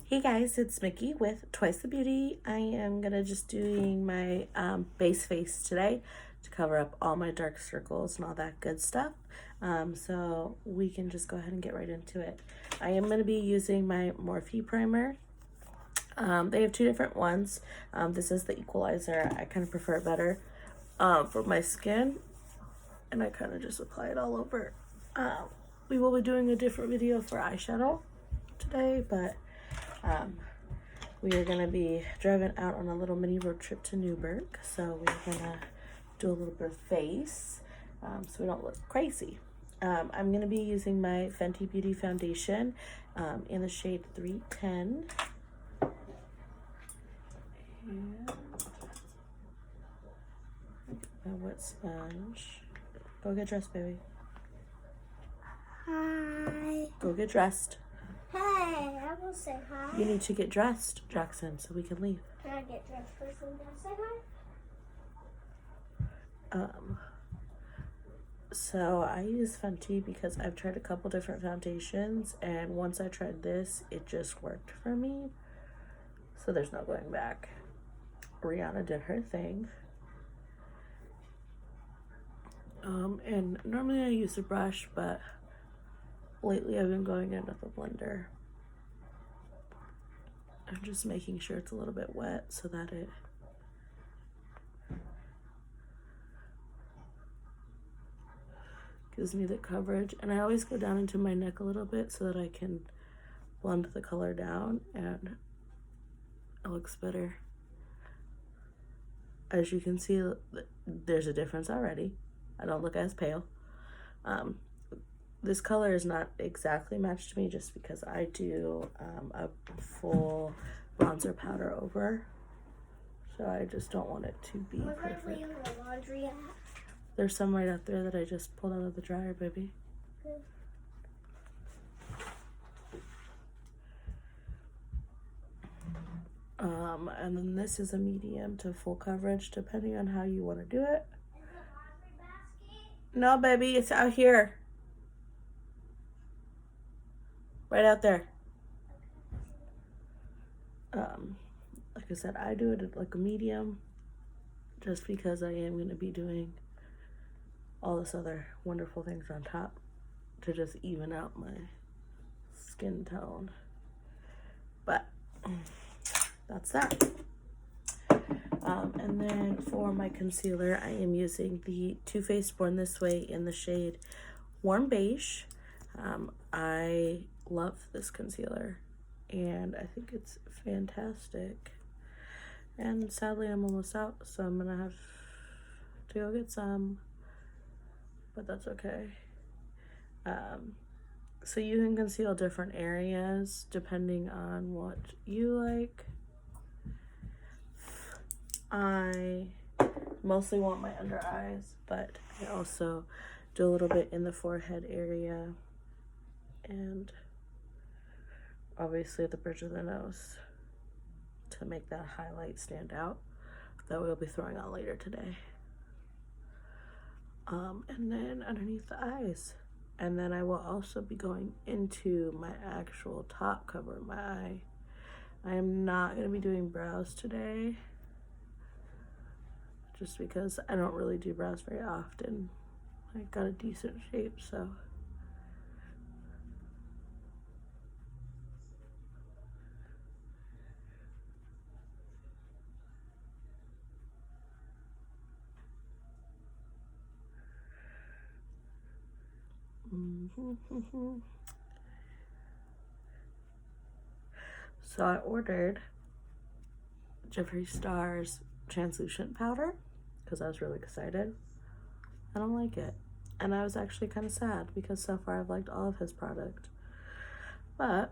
Hey guys, it's Mickey with Twice the Beauty. I am gonna just doing my base face today to cover up all my dark circles and all that good stuff. So we can just go ahead and get right into it. I am gonna be using my Morphe primer. They have two different ones. This is the equalizer. I kind of prefer it better for my skin, and I kind of just apply it all over. We will be doing a different video for eyeshadow today, but we are going to be driving out on a little mini road trip to Newburgh, so we're going to do a little bit of face so we don't look crazy. I'm going to be using my Fenty Beauty foundation in the shade 310. And a wet sponge. Go get dressed, baby. Hi. Go get dressed. Hey, I will say hi. You need to get dressed, Jackson, so we can leave. Can I get dressed first and then say hi? So I use Fenty because I've tried a couple different foundations, and once I tried this, it just worked for me. So there's no going back. Rihanna did her thing. And normally I use a brush, but lately I've been going in with a blender. I'm just making sure it's a little bit wet so that it gives me the coverage. And I always go down into my neck a little bit so that I can blend the color down and it looks better. As you can see, there's a difference already. I don't look as pale. This color is not exactly matched to me just because I do a full bronzer powder over. So I just don't want it to be perfect. Where's the laundry at? There's some right out there that I just pulled out of the dryer, baby. Okay. And then this is a medium to full coverage, depending on how you want to do it. No, baby, it's out here. Right out there. Like I said, I do it at like a medium just because I am going to be doing all this other wonderful things on top to just even out my skin tone. But that's that. And then for my concealer, I am using the Too Faced Born This Way in the shade Warm Beige. I love this concealer and I think it's fantastic. And sadly, I'm almost out, so I'm gonna have to go get some, but that's okay. So you can conceal different areas depending on what you like. I mostly want my under eyes, but I also do a little bit in the forehead area and obviously the bridge of the nose to make that highlight stand out that we'll be throwing on later today. And then underneath the eyes. And then I will also be going into my actual top cover of my eye. I am not going to be doing brows today just because I don't really do brows very often. I got a decent shape, so. So I ordered Jeffery Star's translucent powder because I was really excited. I don't like it, and I was actually kind of sad because so far I've liked all of his product, but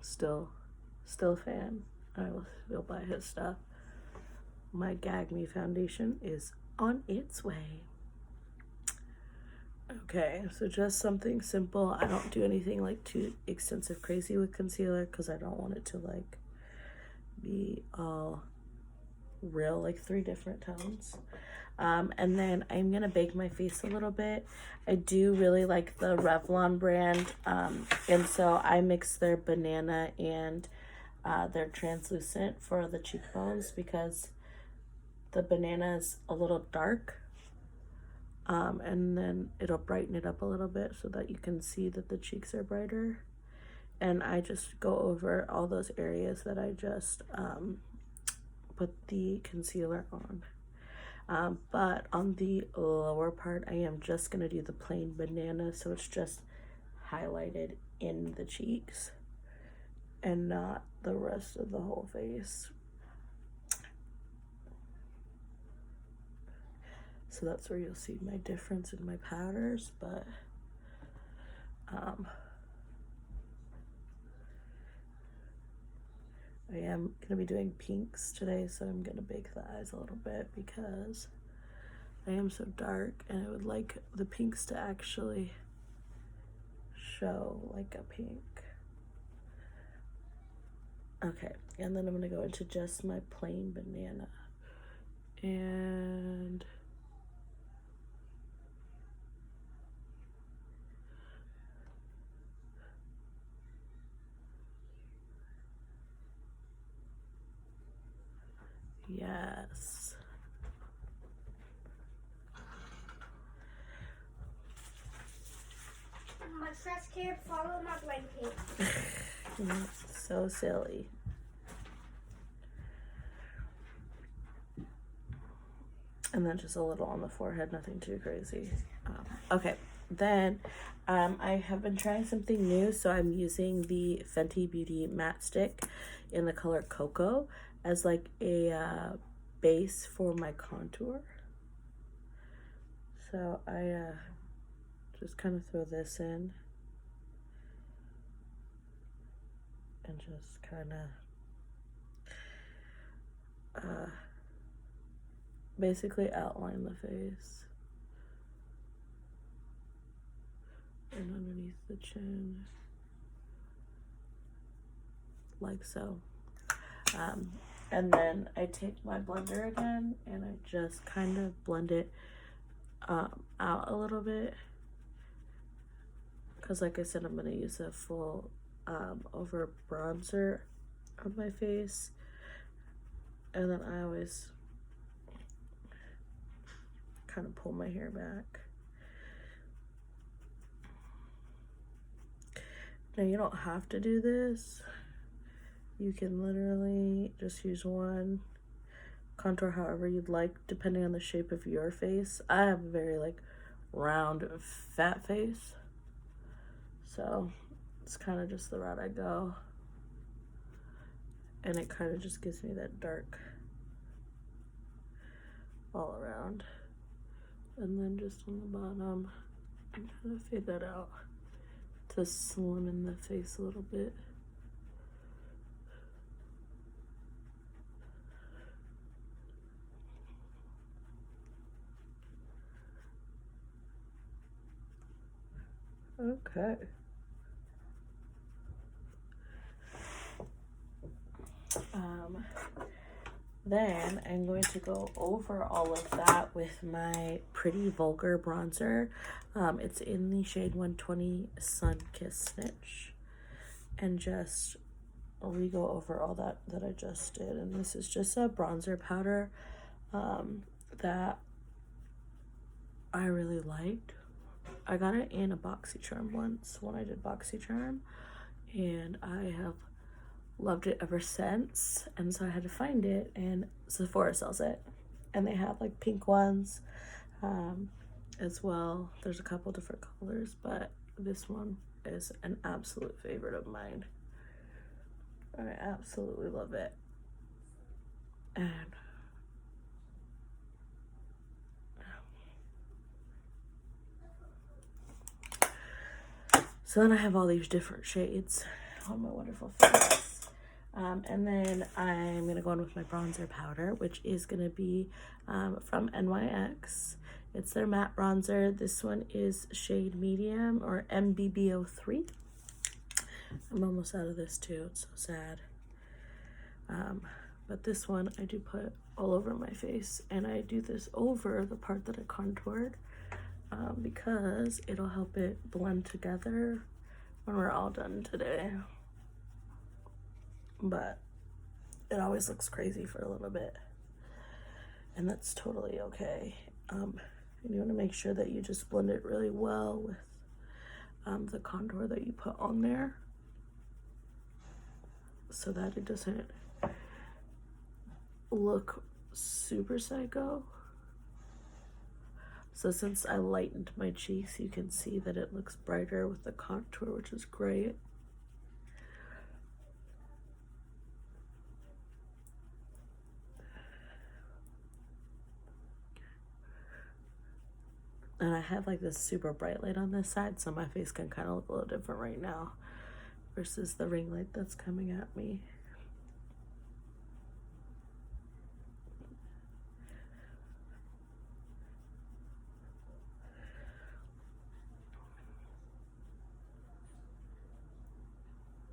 still a fan. I will still buy his stuff. My Gag Me foundation is on its way. Okay, so just something simple. I don't do anything like too extensive crazy with concealer because I don't want it to like be all real, like 3 different tones. And then I'm gonna bake my face a little bit. I do really like the Revlon brand, and so I mix their banana and they're translucent for the cheekbones because the banana is a little dark. And then it'll brighten it up a little bit so that you can see that the cheeks are brighter. And I just go over all those areas that I just put the concealer on. But on the lower part, I am just going to do the plain banana, so it's just highlighted in the cheeks and not the rest of the whole face. So that's where you'll see my difference in my powders, but I am going to be doing pinks today, so I'm going to bake the eyes a little bit because I am so dark and I would like the pinks to actually show like a pink. Okay, and then I'm going to go into just my plain banana. And yes. My stress can't follow my blanket. So silly. And then just a little on the forehead, nothing too crazy. Okay, then I have been trying something new, so I'm using the Fenty Beauty matte stick in the color Cocoa as like a base for my contour. So I just kind of throw this in and just kind of basically outline the face and underneath the chin, like so. And then I take my blender again and I just kind of blend it out a little bit, because like I said, I'm going to use a full over bronzer on my face. And then I always kind of pull my hair back. Now you don't have to do this. You can literally just use one, contour however you'd like, depending on the shape of your face. I have a very like round, fat face, so it's kind of just the route I go. And it kind of just gives me that dark all around. And then just on the bottom, I'm trying to fade that out to slim the face a little bit. Okay. Then I'm going to go over all of that with my Pretty Vulgar bronzer. It's in the shade 120 Sun Kiss Snitch. And just we go over all that I just did. And this is just a bronzer powder that I really liked. I got it in a BoxyCharm once when I did BoxyCharm, and I have loved it ever since. And so I had to find it, and Sephora sells it, and they have like pink ones as well. There's a couple different colors, but this one is an absolute favorite of mine. I absolutely love it. And so then I have all these different shades on my wonderful face. And then I'm going to go in with my bronzer powder, which is going to be from NYX. It's their matte bronzer. This one is shade medium, or MBB03. I'm almost out of this too. It's so sad. But this one I do put all over my face, and I do this over the part that I contoured because it'll help it blend together when we're all done today. but it always looks crazy for a little bit, and that's totally okay. And you want to make sure that you just blend it really well with the contour that you put on there, so that it doesn't look super psycho. So since I lightened my cheeks, you can see that it looks brighter with the contour, which is great. And I have like this super bright light on this side, so my face can kind of look a little different right now versus the ring light that's coming at me.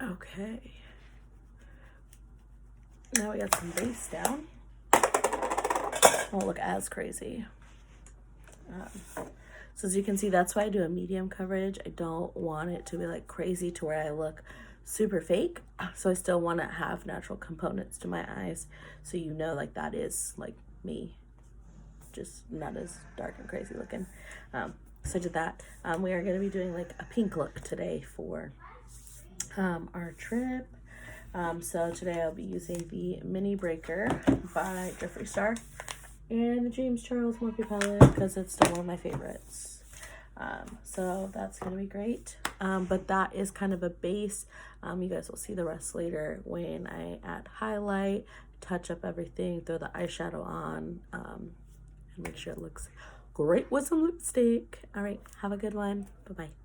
Okay. Now we got some base down. Won't look as crazy. So as you can see, that's why I do a medium coverage. I don't want it to be like crazy to where I look super fake. So I still want to have natural components to my eyes, so you know like that is like me, just not as dark and crazy looking. So I did that. We are going to be doing like a pink look today for our trip. So today I'll be using the Mini Breaker by Jeffery and the James Charles Morphe palette because it's still one of my favorites. So that's gonna be great. But that is kind of a base. You guys will see the rest later when I add highlight, touch up everything, throw the eyeshadow on, and make sure it looks great with some lipstick. All right, have a good one. Bye-bye.